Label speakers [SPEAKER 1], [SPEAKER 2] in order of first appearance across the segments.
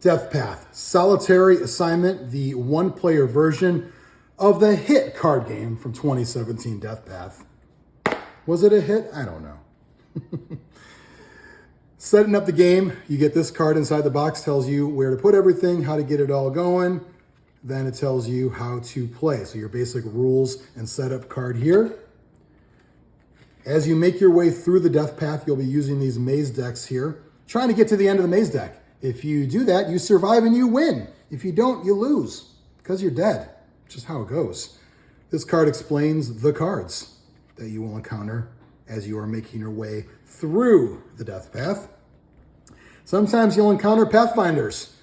[SPEAKER 1] Death Path, solitary assignment, the one-player version of the hit card game from 2017, Death Path. Was it a hit? I don't know. Setting up the game, you get this card inside the box, tells you where to put everything, how to get it all going. Then it tells you how to play. So your basic rules and setup card here. As you make your way through the Death Path, you'll be using these maze decks here, trying to get to the end of the maze deck. If you do that, you survive and you win. If you don't, you lose because you're dead, which is how it goes. This card explains the cards that you will encounter as you are making your way through the Death Path. Sometimes you'll encounter Pathfinders.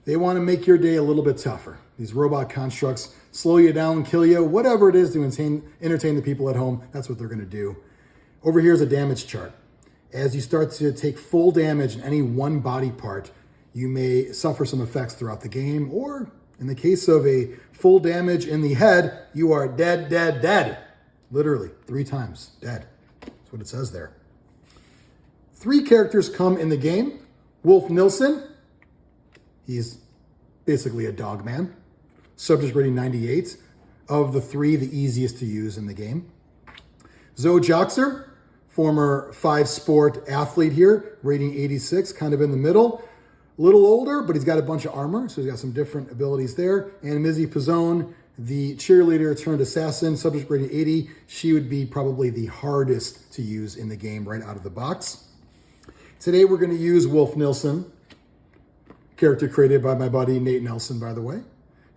[SPEAKER 1] They want to make your day a little bit tougher. These robot constructs slow you down, kill you, whatever it is to entertain the people at home, that's what they're going to do. Over here is a damage chart. As you start to take full damage in any one body part, you may suffer some effects throughout the game, or in the case of a full damage in the head, you are dead, dead, dead. Literally, 3 times dead. That's what it says there. 3 characters come in the game. Wolf Nilsson, he's basically a dog man. Subject rating 98. Of the 3, the easiest to use in the game. Zoe Joxer, former 5-sport athlete here, rating 86, kind of in the middle. A little older, but he's got a bunch of armor, so he's got some different abilities there. And Mizzy Pizzone, the cheerleader turned assassin, subject rating 80. She would be probably the hardest to use in the game right out of the box. Today we're going to use Wolf Nilsson, character created by my buddy Nate Nelson, by the way,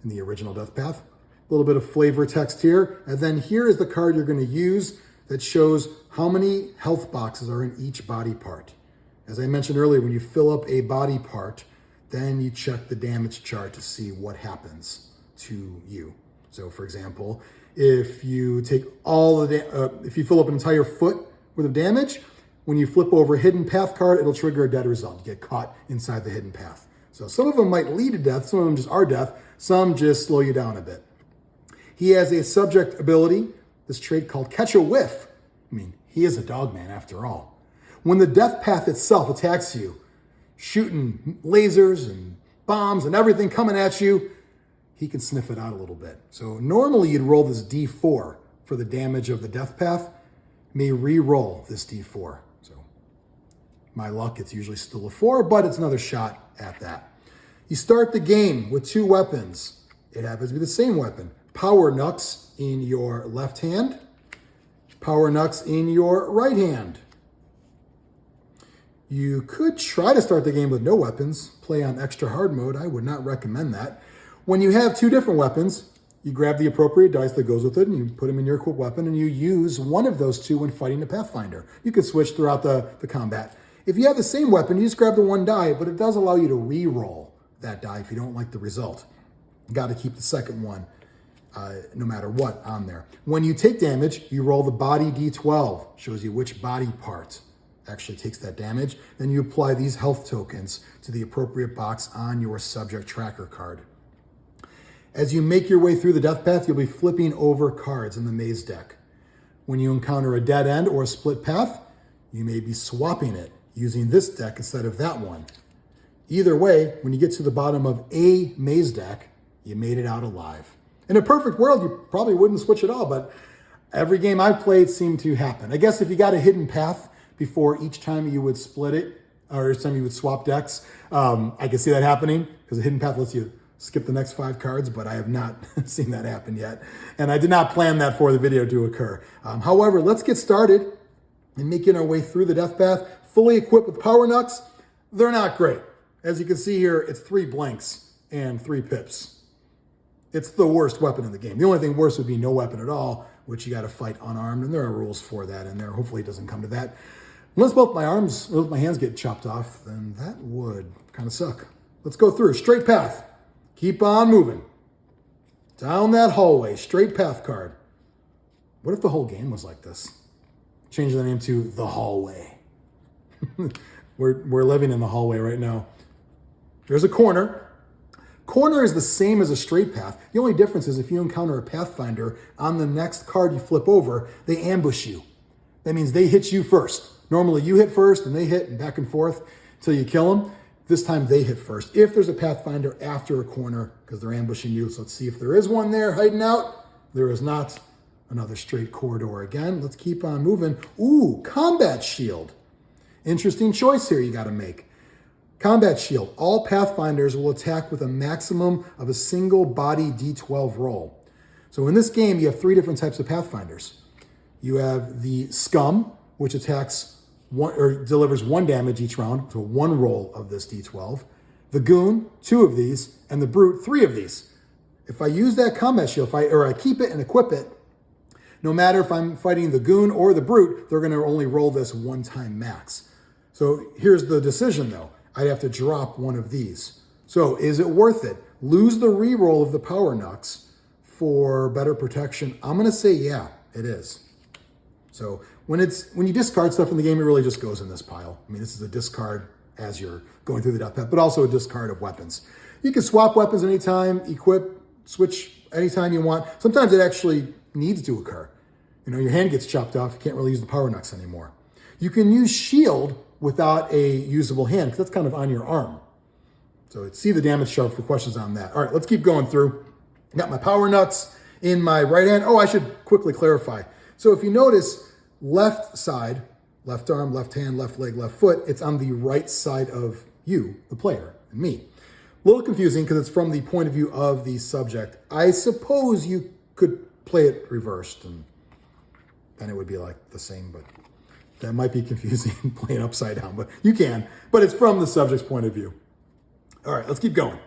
[SPEAKER 1] in the original Death Path. A little bit of flavor text here. And then here is the card you're going to use that shows how many health boxes are in each body part. As I mentioned earlier, when you fill up a body part, then you check the damage chart to see what happens to you. So for example, if you take if you fill up an entire foot worth of damage, when you flip over a hidden path card, it'll trigger a dead result. You get caught inside the hidden path. So some of them might lead to death, some of them just are death, some just slow you down a bit. He has a subject ability, this trait called Catch a Whiff. I mean, he is a dog man after all. When the Death Path itself attacks you, shooting lasers and bombs and everything coming at you, he can sniff it out a little bit. So normally you'd roll this D4 for the damage of the Death Path. May re-roll this D4. So my luck, it's usually still a 4, but it's another shot at that. You start the game with 2 weapons. It happens to be the same weapon. Power Knucks in your left hand, Power Knucks in your right hand. You could try to start the game with no weapons, play on extra hard mode. I would not recommend that. When you have 2 different weapons, you grab the appropriate dice that goes with it and you put them in your equipped weapon and you use one of those 2 when fighting the Pathfinder. You can switch throughout the combat. If you have the same weapon, you just grab the 1 die, but it does allow you to re-roll that die if you don't like the result. You got to keep the second one, no matter what, on there. When you take damage, you roll the body D12, shows you which body part actually takes that damage. Then you apply these health tokens to the appropriate box on your subject tracker card. As you make your way through the Death Path, you'll be flipping over cards in the maze deck. When you encounter a dead end or a split path, you may be swapping it using this deck instead of that one. Either way, when you get to the bottom of a maze deck, you made it out alive. In a perfect world, you probably wouldn't switch at all, but every game I've played seemed to happen. I guess if you got a hidden path before each time you would split it, or each time you would swap decks, I can see that happening, because the hidden path lets you skip the next 5 cards, but I have not seen that happen yet. And I did not plan that for the video to occur. However, let's get started in making our way through the Death Path, fully equipped with Power Knucks. They're not great. As you can see here, it's 3 blanks and 3 pips. It's the worst weapon in the game. The only thing worse would be no weapon at all, which you got to fight unarmed, and there are rules for that in there. Hopefully it doesn't come to that. Unless both my hands get chopped off, then that would kind of suck. Let's go through. Straight path. Keep on moving. Down that hallway. Straight path card. What if the whole game was like this? Change the name to The Hallway. We're living in the hallway right now. There's a corner. Corner is the same as a straight path. The only difference is if you encounter a Pathfinder, on the next card you flip over, they ambush you. That means they hit you first. Normally you hit first and they hit and back and forth until you kill them. This time they hit first. If there's a Pathfinder after a corner, because they're ambushing you, so let's see if there is one there hiding out. There is not. Another straight corridor again. Let's keep on moving. Ooh, combat shield. Interesting choice here you got to make. Combat shield. All Pathfinders will attack with a maximum of a single body D12 roll. So in this game, you have 3 different types of Pathfinders. You have the Scum, which attacks delivers 1 damage each round, so 1 roll of this D12. The Goon, 2 of these, and the Brute, 3 of these. If I use that combat shield, I keep it and equip it, no matter if I'm fighting the Goon or the Brute, they're going to only roll this 1 time max. So here's the decision, though. I'd have to drop one of these. So is it worth it? Lose the reroll of the Power Knucks for better protection? I'm going to say yeah, it is. So when you discard stuff in the game, it really just goes in this pile. I mean, this is a discard as you're going through the death path, but also a discard of weapons. You can swap weapons anytime, equip, switch anytime you want. Sometimes it actually needs to occur. You know, your hand gets chopped off, you can't really use the Power Knucks anymore. You can use shield without a usable hand, because that's kind of on your arm. So see the damage chart for questions on that. All right, let's keep going through. Got my Power Knucks in my right hand. Oh, I should quickly clarify. So if you notice, left side, left arm, left hand, left leg, left foot, it's on the right side of you, the player, and me. A little confusing because it's from the point of view of the subject. I suppose you could play it reversed and then it would be like the same, but that might be confusing playing upside down, but you can. But it's from the subject's point of view. All right, let's keep going.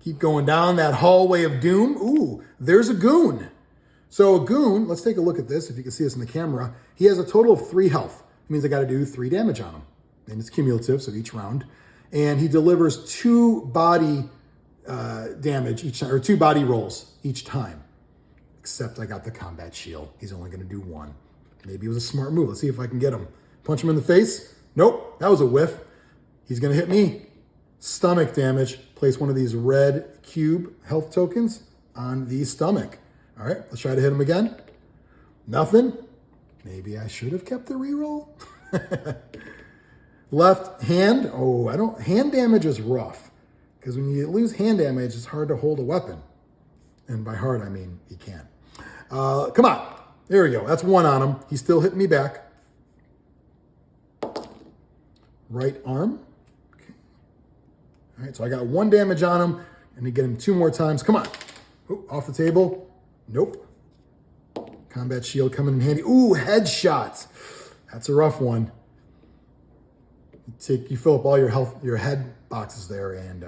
[SPEAKER 1] Keep going down that hallway of doom. Ooh, there's a Goon. So a Goon, let's take a look at this. If you can see this in the camera, he has a total of 3 health. It means I got to do 3 damage on him. And it's cumulative, so each round. And he delivers 2 body damage each time, or 2 body rolls each time. Except I got the combat shield. He's only going to do 1. Maybe it was a smart move. Let's see if I can get him. Punch him in the face. Nope, that was a whiff. He's going to hit me. Stomach damage. Place one of these red cube health tokens on the stomach. All right, let's try to hit him again. Nothing. Maybe I should have kept the reroll. Left hand. Oh, hand damage is rough. Because when you lose hand damage, it's hard to hold a weapon. And by hard, I mean you can't. Come on. There we go. That's 1 on him. He's still hitting me back. Right arm. Okay. All right, so I got 1 damage on him. And to get him 2 more times. Come on. Ooh, off the table. Nope. Combat shield coming in handy. Ooh, headshot. That's a rough one. You fill up all your head boxes there, and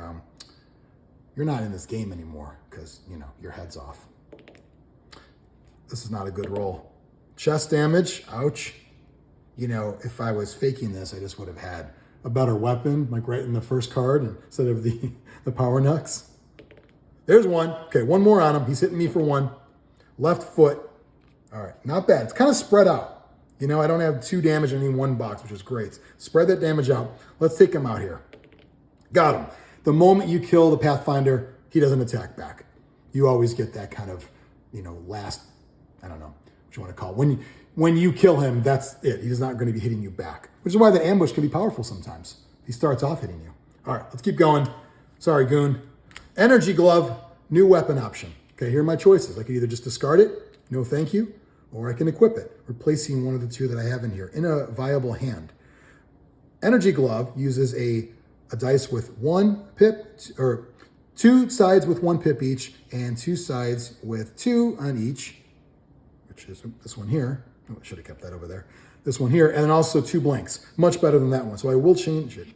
[SPEAKER 1] you're not in this game anymore because, you know, your head's off. This is not a good roll. Chest damage. Ouch. You know, if I was faking this, I just would have had a better weapon, like right in the first card instead of the Power Knucks. There's 1. Okay, 1 more on him. He's hitting me for 1. Left foot. All right, not bad. It's kind of spread out. You know, I don't have 2 damage in any one box, which is great. Spread that damage out. Let's take him out here. Got him. The moment you kill the Pathfinder, he doesn't attack back. You always get that kind of, you know, last, I don't know what you want to call it. When you kill him, that's it. He's not going to be hitting you back, which is why the ambush can be powerful sometimes. He starts off hitting you. All right, let's keep going. Sorry, Goon. Energy Glove, new weapon option. Okay, here are my choices. I can either just discard it, no thank you, or I can equip it, replacing one of the 2 that I have in here in a viable hand. Energy Glove uses a dice with 1 pip, or 2 sides with 1 pip each, and 2 sides with 2 on each, which is this one here. Oh, I should have kept that over there. This one here, and then also 2 blanks. Much better than that one, so I will change it.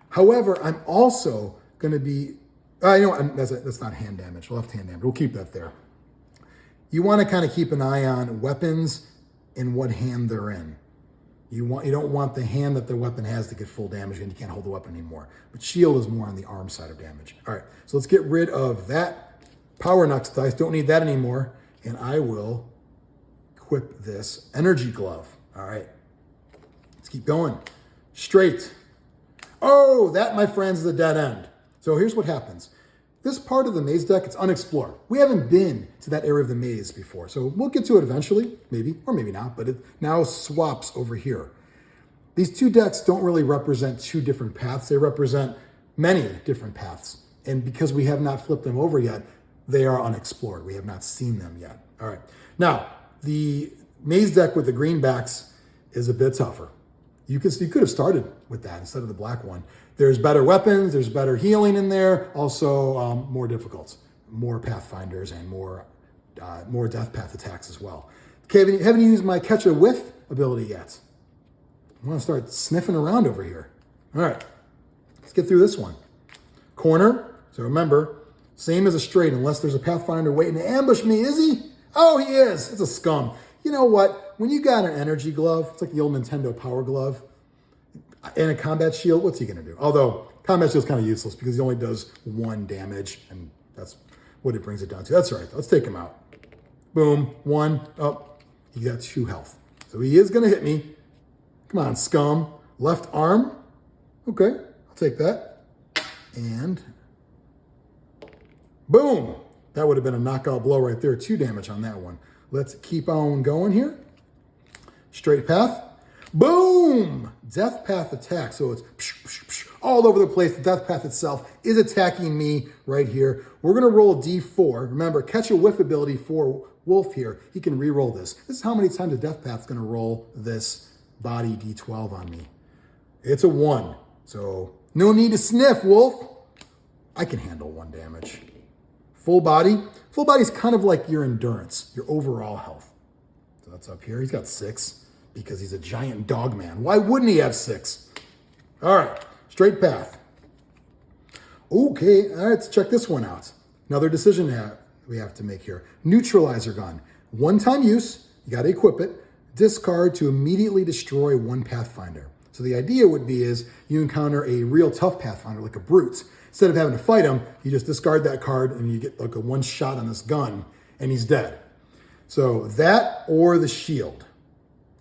[SPEAKER 1] However, I'm also going to be, you know what, that's not hand damage, left hand damage. We'll keep that there. You want to kind of keep an eye on weapons and what hand they're in. You don't want the hand that the weapon has to get full damage and you can't hold the weapon anymore. But shield is more on the arm side of damage. All right, so let's get rid of that Power Knucks dice. Don't need that anymore. And I will equip this Energy Glove. All right, let's keep going. Straight. Oh, that, my friends, is a dead end. So here's what happens. This part of the maze deck, it's unexplored. We haven't been to that area of the maze before. So we'll get to it eventually, maybe, or maybe not, but it now swaps over here. these two decks don't really represent two different paths. They represent many different paths. And because we have not flipped them over yet, they are unexplored. We have not seen them yet. All right. Now, the Maze deck with the green backs is a bit tougher. You could have started with that instead of the black one. There's better weapons, there's better healing in there, also more difficult, more Pathfinders and more Death Path attacks as well. Okay, haven't used my Catch a Whiff ability yet. I want to start sniffing around over here. All right, let's get through this one. Corner, so remember, same as a straight, unless there's a Pathfinder waiting to ambush me, is he? Oh, he is. It's a scum. You know what? When you got an energy glove, it's like the old Nintendo Power Glove, and a combat shield, what's he going to do? Although, combat shield's kind of useless because he only does 1 damage, and that's what it brings it down to. That's right. Let's take him out. Boom. 1. Oh, he got 2 health. So he is going to hit me. Come on, scum. Left arm. Okay, I'll take that. And boom. That would have been a knockout blow right there. 2 damage on that one. Let's keep on going here. Straight path. Boom! Death Path attack. So it's all over the place. The Death Path itself is attacking me right here. We're going to roll a D4. Remember, Catch a Whiff ability for Wolf here. He can re-roll this. This is how many times the Death Path is going to roll this body D12 on me. It's a 1. So no need to sniff, Wolf. I can handle 1 damage. Full body. Full body is kind of like your endurance, your overall health. So that's up here. He's got 6 because he's a giant dog man. Why wouldn't he have 6? All right, straight path. Okay, all right, let's check this one out. Another decision we have to make here. Neutralizer gun. 1-time use, you got to equip it. Discard to immediately destroy 1 Pathfinder. So the idea would be is you encounter a real tough Pathfinder, like a brute. Instead of having to fight him, you just discard that card and you get like a 1 shot on this gun and he's dead. So that or the shield.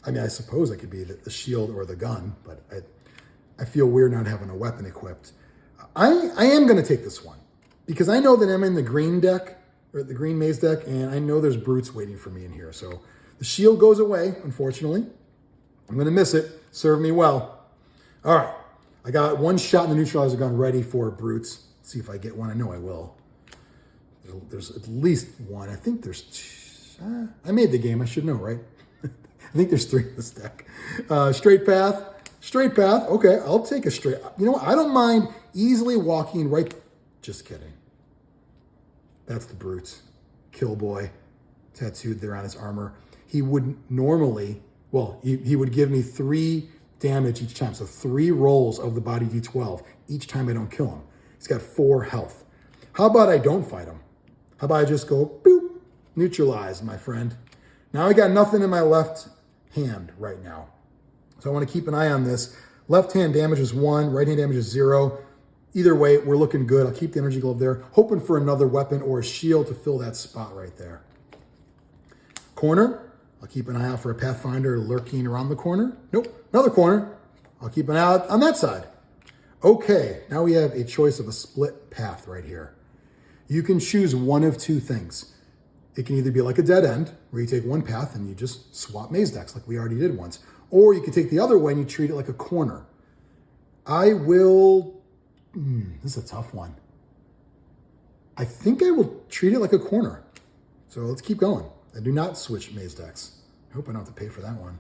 [SPEAKER 1] I mean, I suppose it could be the shield or the gun, but I feel weird not having a weapon equipped. I am going to take this one because I know that I'm in the green deck or the green maze deck, and I know there's brutes waiting for me in here. So the shield goes away, unfortunately. I'm going to miss it. Serve me well. All right. I got 1 shot in the neutralizer gun ready for brutes. Let's see if I get one. I know I will. There's at least 1. I think there's 2. I made the game. I should know, right? I think there's 3 in this deck. Straight path. Straight path. Okay, I'll take a straight. You know what? I don't mind easily walking right. Just kidding. That's the brute. Killboy. Tattooed there on his armor. He would normally, well, he would give me 3 damage each time. So 3 rolls of the body D12 each time I don't kill him. He's got 4 health. How about I don't fight him? How about I just go, boop, neutralize, my friend. Now I got nothing in my left hand right now. So I want to keep an eye on this. Left hand damage is 1, right hand damage is 0. Either way, we're looking good. I'll keep the energy glove there, hoping for another weapon or a shield to fill that spot right there. Corner. I'll keep an eye out for a Pathfinder lurking around the corner. Nope, another corner. I'll keep an eye out on that side. Okay, now we have a choice of a split path right here. You can choose one of 2 things. It can either be like a dead end, where you take 1 path and you just swap maze decks like we already did once. Or you can take the other way and you treat it like a corner. I will, this is a tough one. I think I will treat it like a corner. So let's keep going. I do not switch maze decks. I hope I don't have to pay for that one.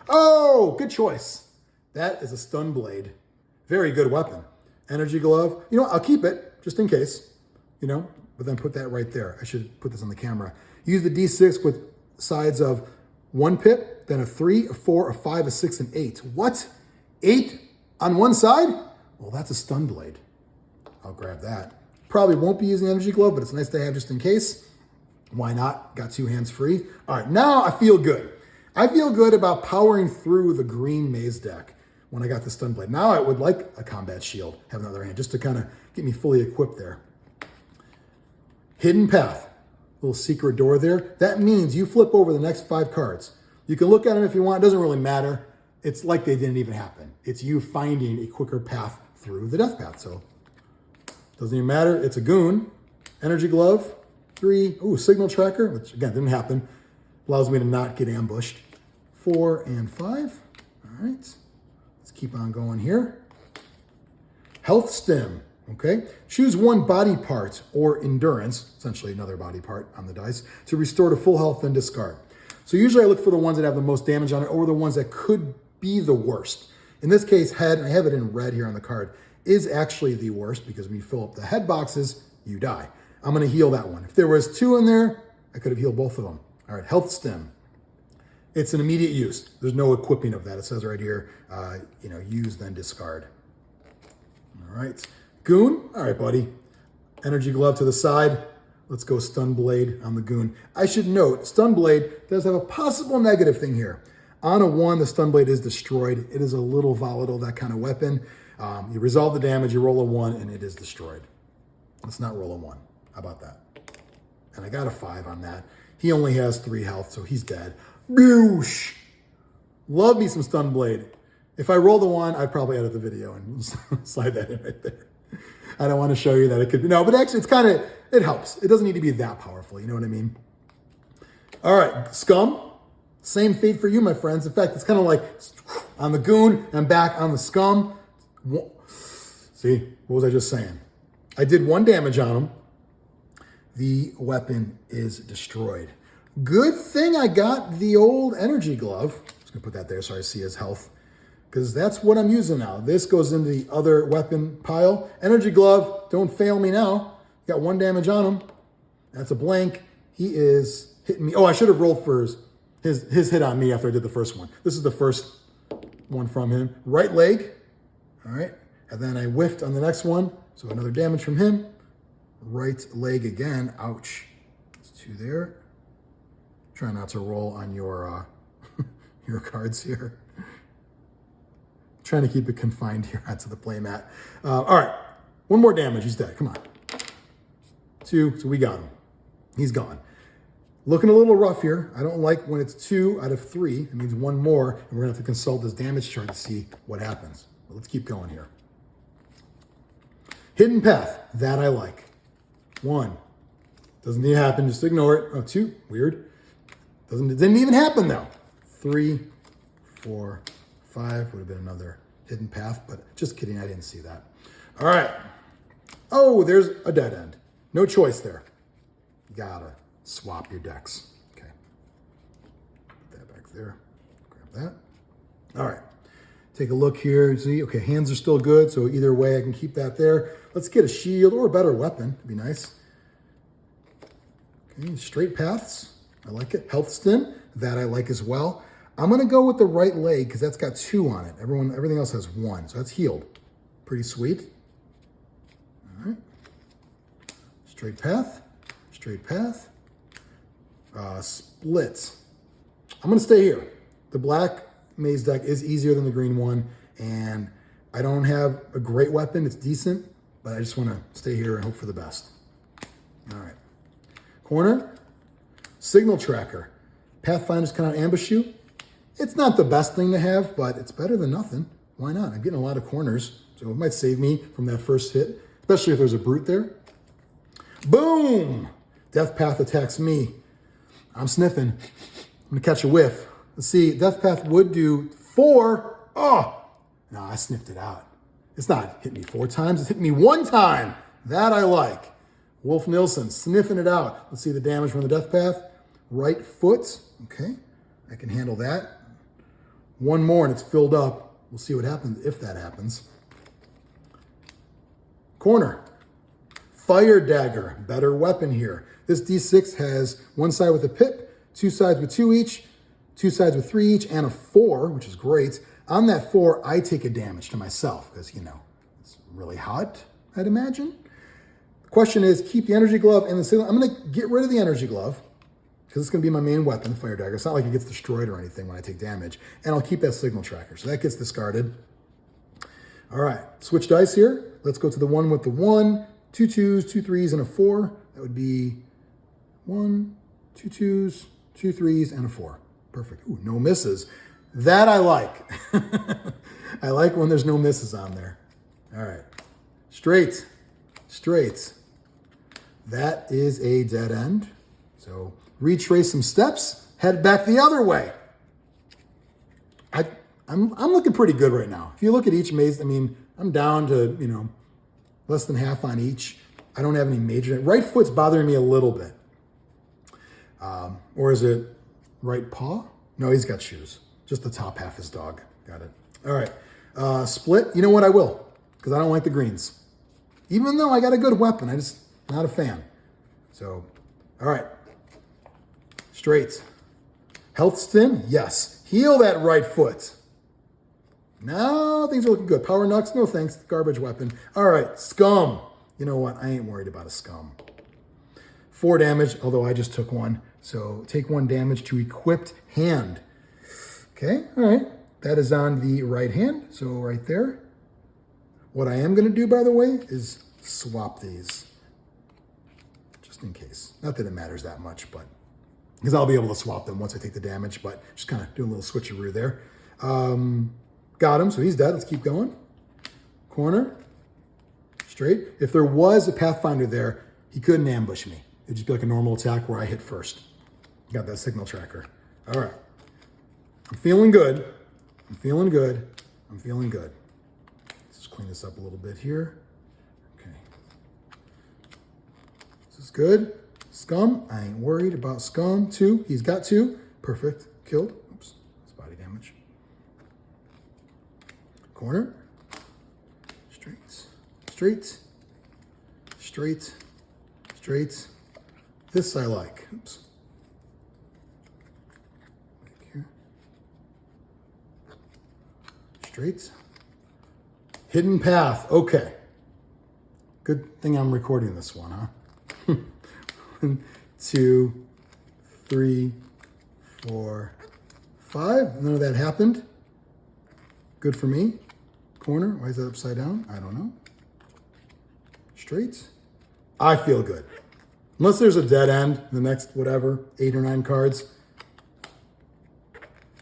[SPEAKER 1] Oh, good choice. That is a stun blade. Very good weapon. Energy glove. You know what? I'll keep it just in case, but then put that right there. I should put this on the camera. Use the D6 with sides of 1 pip, then a 3, a 4, a 5, a 6, and 8. What? 8 on one side? Well, that's a stun blade. I'll grab that. Probably won't be using energy glove, but it's nice to have just in case. Why not? Got 2 hands free. All right, now I feel good. I feel good about powering through the green maze deck when I got the stun blade. Now I would like a combat shield, have another hand, just to kind of get me fully equipped there. Hidden path, little secret door there. That means you flip over the next 5 cards. You can look at them if you want. It doesn't really matter. It's like they didn't even happen. It's you finding a quicker path through the death path. So doesn't even matter. It's a goon. Energy glove. 3. Ooh, signal tracker, which again didn't happen. Allows me to not get ambushed. 4 and 5. All right. Let's keep on going here. Health stim, okay? Choose one body part or endurance, essentially another body part on the dice, to restore to full health and discard. So usually I look for the ones that have the most damage on it or the ones that could be the worst. In this case, head, I have it in red here on the card, is actually the worst because when you fill up the head boxes, you die. I'm gonna heal that one. If there was 2 in there, I could have healed both of them. All right, health stim. It's an immediate use. There's no equipping of that. It says right here, use then discard. All right, goon. All right, buddy. Energy glove to the side. Let's go stun blade on the goon. I should note, stun blade does have a possible negative thing here. On a 1, the stun blade is destroyed. It is a little volatile, that kind of weapon. You resolve the damage, you roll a 1, and it is destroyed. Let's not roll a 1. How about that? And I got a 5 on that. He only has 3 health, so he's dead. Boosh! Love me some stun blade. If I rolled a 1, I'd probably edit the video and slide that in right there. I don't want to show you that it could be. No, but actually it helps. It doesn't need to be that powerful. You know what I mean? All right, scum. Same fate for you, my friends. In fact, it's kind of like on the goon and back on the scum. See, what was I just saying? I did 1 damage on him. The weapon is destroyed. Good thing I got the old energy glove. I'm just gonna put that there so I see his health, because that's what I'm using now. This goes into the other weapon pile. Energy glove, don't fail me now. Got 1 damage on him. That's a blank. He is hitting me. Oh, I should have rolled for his hit on me after I did the first one. This is the first one from him. Right leg. All right. And then I whiffed on the next one. So another damage from him. Right leg again. Ouch. That's 2 there. Try not to roll on your your cards here. Trying to keep it confined here onto the playmat. All right. 1 more damage. He's dead. Come on. 2. So we got him. He's gone. Looking a little rough here. I don't like when it's 2 out of 3. It means 1 more, and we're gonna have to consult this damage chart to see what happens. But let's keep going here. Hidden path, that I like. 1, doesn't even happen, just ignore it. Oh, 2, weird. Didn't even happen though. 3, 4, 5, would have been another hidden path, but just kidding, I didn't see that. All right. Oh, there's a dead end. No choice there. Gotta swap your decks. Okay. Put that back there. Grab that. All right. Take a look here. See, okay, hands are still good, so either way I can keep that there. Let's get a shield or a better weapon. It'd be nice. Okay, straight paths. I like it. Health stim. That I like as well. I'm gonna go with the right leg because that's got 2 on it. Everything else has 1, so that's healed. Pretty sweet. All right. Straight path. Straight path. Splits. I'm gonna stay here. The black maze deck is easier than the green one, and I don't have a great weapon. It's decent, but I just want to stay here and hope for the best. All right. Corner. Signal tracker. Pathfinders cannot ambush you. It's not the best thing to have, but it's better than nothing. Why not? I'm getting a lot of corners, so it might save me from that first hit, especially if there's a brute there. Boom! Death Path attacks me. I'm sniffing. I'm gonna catch a whiff. Let's see, Death Path would do 4. Oh, no, I sniffed it out. It's not hit me 4 times, it's hit me 1 time. That I like. Wolf Nilsson, sniffing it out. Let's see the damage from the Death Path. Right foot, okay, I can handle that. 1 more and it's filled up. We'll see what happens if that happens. Corner. Fire Dagger, better weapon here. This D6 has 1 side with a pip, 2 sides with 2 each, 2 sides with 3 each, and a 4, which is great. On that 4, I take a damage to myself because, it's really hot, I'd imagine. The question is, keep the energy glove and the signal. I'm going to get rid of the energy glove because it's going to be my main weapon, the fire dagger. It's not like it gets destroyed or anything when I take damage. And I'll keep that signal tracker. So that gets discarded. All right, switch dice here. Let's go to the one with the 1, 2 2s, 2 3s, and a 4. That would be 1, 2 2s, 2 3s, and a 4. Perfect. Ooh, no misses. That I like. I like when there's no misses on there. All right. Straight. Straight. That is a dead end. So retrace some steps, head back the other way. I'm looking pretty good right now. If you look at each maze, I mean, I'm down to, you know, less than half on each. I don't have any major. Right foot's bothering me a little bit. Or is it right paw? No, he's got shoes. Just the top half is dog. Got it. All right. Split. You know what? I will, because I don't like the greens. Even though I got a good weapon, I just not a fan. So, all right. Straight. Health stim? Yes. Heal that right foot. Now things are looking good. Power knucks? No thanks. Garbage weapon. All right. Scum. You know what? I ain't worried about a scum. 4 damage, although I just took 1. So take 1 damage to equipped hand. Okay. All right. That is on the right hand. So right there. What I am going to do, by the way, is swap these. Just in case. Not that it matters that much, but because I'll be able to swap them once I take the damage, but just kind of doing a little switcheroo there. Got him, so he's dead. Let's keep going. Corner. Straight. If there was a Pathfinder there, he couldn't ambush me. It'd just be like a normal attack where I hit first. Got that signal tracker. All right. I'm feeling good. I'm feeling good. I'm feeling good. Let's just clean this up a little bit here. Okay. This is good. Scum. I ain't worried about scum. 2. He's got 2. Perfect. Killed. Oops. That's body damage. Corner. Straight. Straight. Straight. Straight. This I like. Oops. Like here. Straight. Hidden path. Okay. Good thing I'm recording this one, huh? 1, 2, 3, 4, 5. None of that happened. Good for me. Corner. Why is that upside down? I don't know. Straight. I feel good. Unless there's a dead end, the next, whatever, 8 or 9 cards.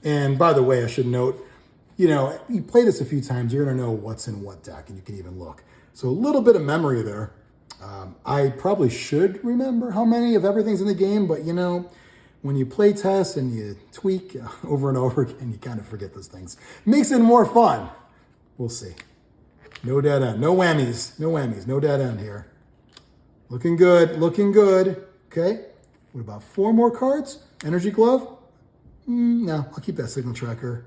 [SPEAKER 1] And by the way, I should note, you know, you play this a few times, you're going to know what's in what deck, and you can even look. So a little bit of memory there. I probably should remember how many of everything's in the game, but you know, when you play test and you tweak over and over again, you kind of forget those things. Makes it more fun. We'll see. No dead end. No whammies. No whammies. No dead end here. Looking good. Looking good. Okay. What about 4 more cards? Energy glove? No, I'll keep that signal tracker.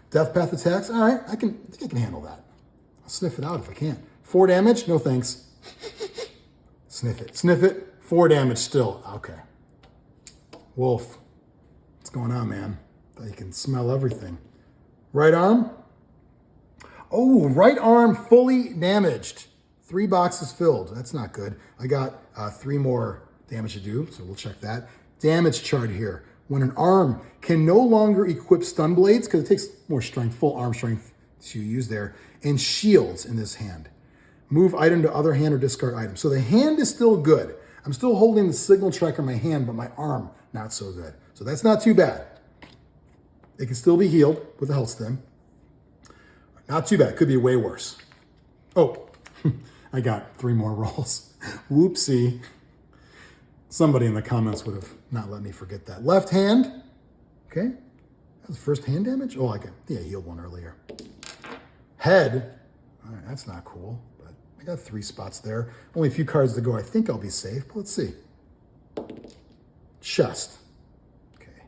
[SPEAKER 1] Death path attacks. All right. I think I can handle that. I'll sniff it out if I can. 4 damage? No thanks. Sniff it. Sniff it. 4 damage still. Okay. Wolf. What's going on, man? Thought you can smell everything. Right arm? Oh, right arm fully damaged. 3 boxes filled. That's not good. I got 3 more damage to do, so we'll check that. Damage chart here. When an arm can no longer equip stun blades, because it takes more strength, full arm strength to use there, and shields in this hand. Move item to other hand or discard item. So the hand is still good. I'm still holding the signal tracker in my hand, but my arm, not so good. So that's not too bad. It can still be healed with a health stim. Not too bad. Could be way worse. Oh, I got 3 more rolls. Whoopsie. Somebody in the comments would have not let me forget that. Left hand. Okay. That was first hand damage? Oh, I healed one earlier. Head. All right, that's not cool, but I got 3 spots there. Only a few cards to go. I think I'll be safe, but let's see. Chest. Okay.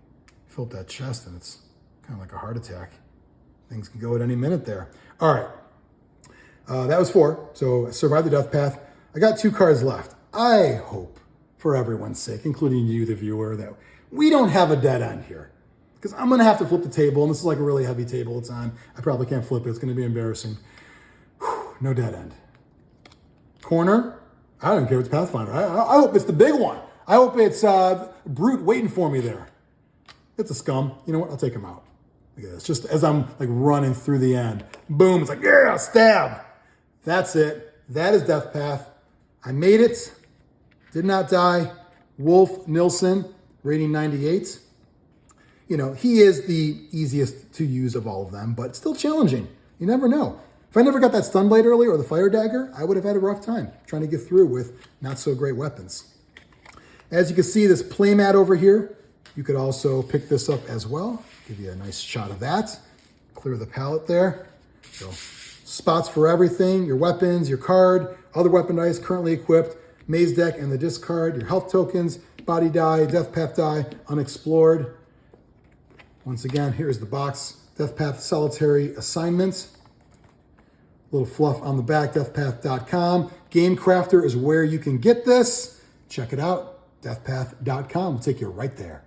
[SPEAKER 1] Fill up that chest and it's kind of like a heart attack. Things can go at any minute there. All right. That was 4. So I survived the death path. I got 2 cards left. I hope, for everyone's sake, including you, the viewer, that we don't have a dead end here. Because I'm going to have to flip the table, and this is like a really heavy table it's on. I probably can't flip it. It's going to be embarrassing. Whew, no dead end. Corner. I don't care if it's Pathfinder. I hope it's the big one. I hope it's Brute waiting for me there. It's a scum. You know what? I'll take him out. Look at this. Just as I'm like running through the end. Boom. It's like, yeah, stab. That's it. That is Death Path. I made it. Did not die. Wolf Nilsson, rating 98. You know, he is the easiest to use of all of them, but still challenging. You never know. If I never got that stun blade earlier or the fire dagger, I would have had a rough time trying to get through with not so great weapons. As you can see, this playmat over here, you could also pick this up as well. Give you a nice shot of that. Clear the palette there. So, spots for everything, your weapons, your card, other weapon dice currently equipped, maze deck and the discard, your health tokens, body die, death path die, unexplored. Once again, here's the box. Death Path Solitary Assignments. Little fluff on the back, deathpath.com. Game Crafter is where you can get this. Check it out, deathpath.com. We'll take you right there.